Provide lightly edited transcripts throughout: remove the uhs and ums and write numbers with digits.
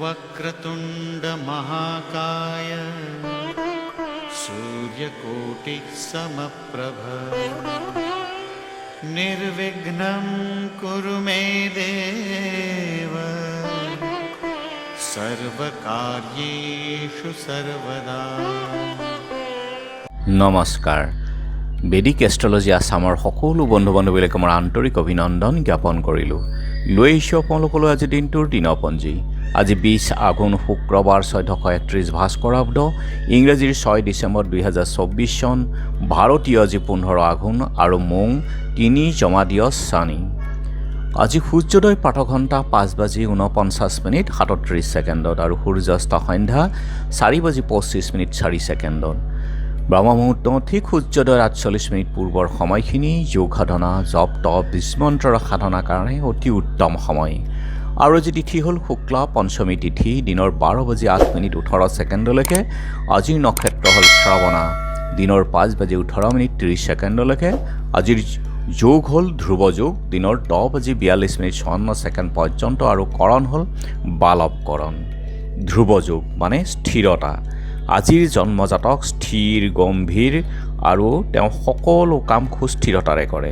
वक्रतुंड महाकाय सूर्यकोटि समप्रभ निर्विघ्नं कुरु मे देव सर्वकार्येषु सर्वदा। নমস্কাৰ। বেদিক এষ্ট্ৰলজি আছামৰ সকলো বন্ধু বান্ধৱীলৈকে মোৰ আন্তৰিক অভিনন্দন জ্ঞাপন কৰিলোঁ। লৈ আহিছোঁ আপোনালোকলৈ আজি দিনটোৰ দিনপঞ্জী। আজি 20 আঘোণ শুক্ৰবাৰ 1431 ভাস্কৰাব্দ, ইংৰাজীৰ 6 ডিচেম্বৰ 2024 চন, ভাৰতীয় আজি 15 আঘোণ আৰু মোং 3 জমাদিয়ছ চানি। আজি সূৰ্যোদয় প্ৰাতঃ ঘণ্টা 5:49 37 আৰু সূৰ্যাস্ত সন্ধ্যা 4:25 4 ব্ৰহ্মমুহূৰ্ত ঠিক সূৰ্যোদয়ৰ 48 পূৰ্বৰ সময়খিনি যোগ সাধনা, জপ তপ, বিষ্মন্ত্ৰৰ সাধনাৰ কাৰণে অতি উত্তম সময়। আৰু আজি তিথি হ'ল শুক্লা পঞ্চমী তিথি, দিনৰ 12:08 আজিৰ নক্ষত্ৰ হ'ল শ্ৰৱণা, দিনৰ 5:18 আজিৰ যোগ হ'ল ধ্ৰুৱ যোগ, দিনৰ 10:42 পৰ্যন্ত আৰু কৰণ হ'ল বালৱকৰণ। ধ্ৰুৱ যোগ মানে স্থিৰতা। আজিৰ জন্মজাতক স্থিৰ, গম্ভীৰ আৰু তেওঁ সকলো কাম সুস্থিৰতাৰে কৰে।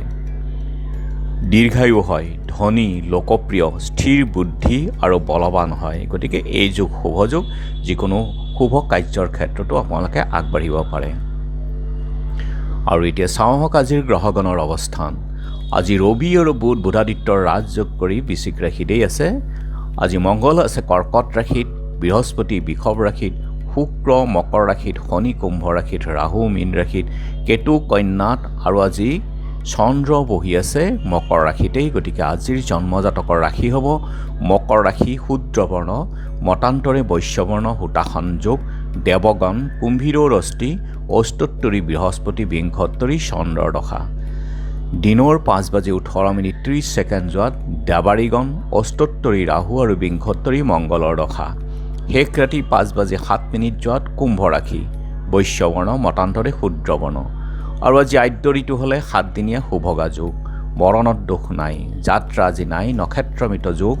দীৰ্ঘায়ু হয়, ধনী, লোকপ্ৰিয়, স্থিৰ বুদ্ধি আৰু বলৱান হয়। গতিকে এই যুগ শুভ যুগ, যিকোনো শুভ কাৰ্যৰ ক্ষেত্ৰতো আপোনালোকে আগবাঢ়িব পাৰে। আৰু এতিয়া চাওঁ আহক আজিৰ গ্ৰহগণৰ অৱস্থান। আজি ৰবি আৰু বুধ বুধাদিত্যৰ ৰাজযোগ কৰি বৃশ্চিক ৰাশিতেই আছে। আজি মংগল আছে কৰ্কট ৰাশিত, বৃহস্পতি বৃষভ ৰাশিত, শুক্ৰ মকৰ ৰাশিত, শনি কুম্ভ ৰাশিত, ৰাহু মীন ৰাশিত, কেতু কন্যাত আৰু আজি চন্দ্ৰ বহি আছে মকৰ ৰাশিতেই। গতিকে আজিৰ জন্মজাতকৰ ৰাশি হ'ব মকৰ ৰাশি, শূদ্ৰবৰ্ণ, মতান্তৰে বৈশ্যবৰ্ণ, সূতাসন যোগ, দেৱগণ, কুম্ভীৰৰ অস্থি, অষ্টোত্তৰী বৃহস্পতি, বিংশোত্তৰী চন্দ্ৰৰ দশা। দিনৰ 5:18 যোৱাত দেৱাৰীগণ, অষ্টোত্তৰী ৰাহু আৰু বিংশোত্তৰী মংগলৰ দশা। শেষ ৰাতি 5:07 যোৱাত কুম্ভ ৰাশি, বৈশ্যবৰ্ণ, মতান্তৰে শূদ্ৰবৰ্ণ। আৰু আজি আদ্য ঋতু হ'লে 7 দিনীয়া শুভগা যোগ, মৰণত দোষ নাই, যাত্ৰা আজি নাই, নক্ষত্ৰমিত যোগ,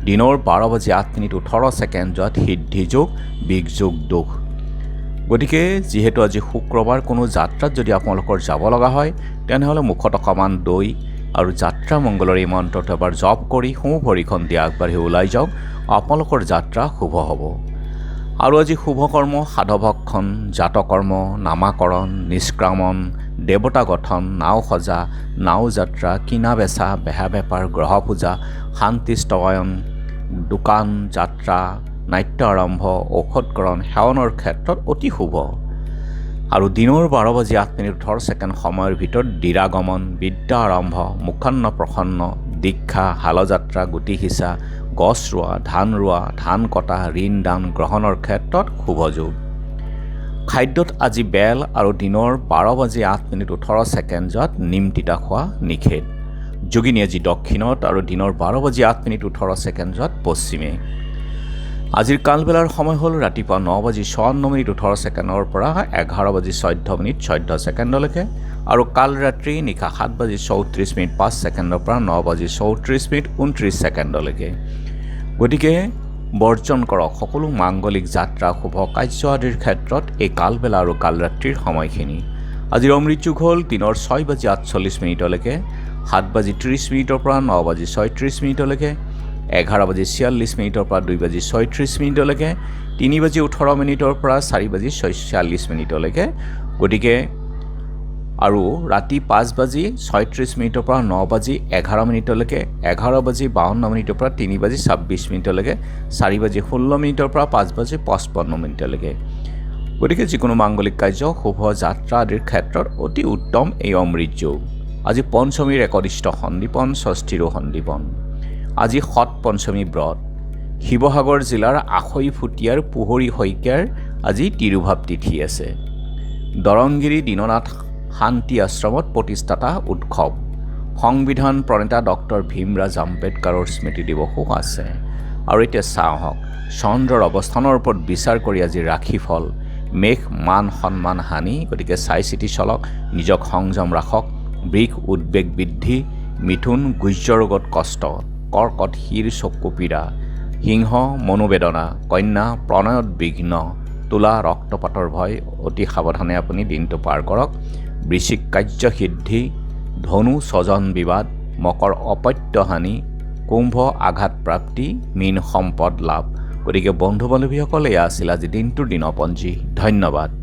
দিনৰ 12:08 যোৱাত সিদ্ধি যোগ, বিগযোগ দোষ। গতিকে যিহেতু আজি শুক্ৰবাৰ, কোনো যাত্ৰাত যদি আপোনালোকৰ যাব লগা হয় তেনেহ'লে মুখত অকণমান দৈ আৰু যাত্ৰা মংগলৰ এই মন্ত্ৰটো এবাৰ জপ কৰি সোঁ ভৰিখন দি আগবাঢ়ি ওলাই যাওক, আপোনালোকৰ যাত্ৰা শুভ হ'ব। আৰু আজি শুভকৰ্ম সাধভক্ষণ, জাতকৰ্ম, নামাকৰণ, নিষ্ক্ৰামণ, দেৱতা গঠন, নাও সজা, নাও যাত্ৰা, কিনা বেচা, বেহা বেপাৰ, গ্ৰহ পূজা, শান্তি স্তৱায়ন, দোকান যাত্ৰা, নাট্য আৰম্ভ, ঔষধকৰণ, সেৱনৰ ক্ষেত্ৰত অতি শুভ। আৰু দিনৰ 12:08 সময়ৰ ভিতৰত দিৰাগমন, বিদ্যা আৰম্ভ, মুখান্ন প্ৰসন্ন, দীক্ষা, হালযাত্ৰা, গুটি সিঁচা, গছ ৰোৱা, ধান কটা, ঋণ দান গ্ৰহণৰ ক্ষেত্ৰত শুভ যোগ। খাদ্যত আজি বেল আৰু দিনৰ 12:08 যোৱাত নিম তিতা খোৱা নিষেধ। যোগিনী আজি দক্ষিণত আৰু দিনৰ 12:08 যোৱাত পশ্চিমে। আজিৰ কালবেলাৰ সময় হ'ল ৰাতিপুৱা 9:54 পৰা 11:14 আৰু কাল ৰাত্ৰি নিশা 7:34 পৰা 9:34 গতিকে বৰ্জন কৰক সকলো মাংগলিক যাত্ৰা, শুভ কাৰ্য আদিৰ ক্ষেত্ৰত এই কালবেলা আৰু কালৰাত্ৰিৰ সময়খিনি। আজিৰ অমৃত যোগ হ'ল দিনৰ 6:48 7:30 পৰা 9:36 11:46 পৰা 2:36 3:18 পৰা 4:46 গতিকে আৰু ৰাতি 5:36 পৰা 9:11 11:52 পৰা 3:26 4:16 পৰা 5:55 গতিকে যিকোনো মাংগলিক কাৰ্য, শুভ যাত্ৰা আদিৰ ক্ষেত্ৰত অতি উত্তম এই অমৃত যোগ। আজি পঞ্চমীৰ একদিষ্ট সন্দীপন, ষষ্ঠীৰো সন্দীপন। আজি সৎ পঞ্চমী ব্ৰত। শিৱসাগৰ জিলাৰ আখৈ ফুটীয়াৰ পোহৰী শইকীয়াৰ আজি তিৰুভাৱ তিথি আছে। দৰংগিৰি দীননাথ শান্তি আশ্ৰমত প্ৰতিষ্ঠাতা উৎসৱ। সংবিধান প্ৰণেতা ডক্টৰ ভীমৰাজ আম্বেদকাৰৰ স্মৃতি দিৱসো আছে। আৰু এতিয়া চাওঁ আহক চন্দ্ৰৰ অৱস্থানৰ ওপৰত বিচাৰ কৰি আজি ৰাশিফল মেঘ মান সন্মান হানি, গতিকে চাই চিতি চলক, নিজক সংযম ৰাখক। বৃষ উদ্বেগ বৃদ্ধি, মিথুন গুহ্য ৰোগত কষ্ট, কৰ্কট শিৰ চকু পীড়া, সিংহ মনোবেদনা, কন্যা প্ৰণয়ত বিঘ্ন, তুলা ৰক্তপাতৰ ভয়, অতি সাৱধানে আপুনি দিনটো পাৰ কৰক। বৃশ্চিক কাৰ্যসিদ্ধি, ধনু স্বজন বিবাদ, মকৰ অপত্য হানি, কুম্ভ আঘাত প্ৰাপ্তি, মীন সম্পদ লাভ। গতিকে বন্ধু বান্ধৱীসকল, এয়া আছিল আজি দিনটোৰ দিনপঞ্জী। ধন্যবাদ।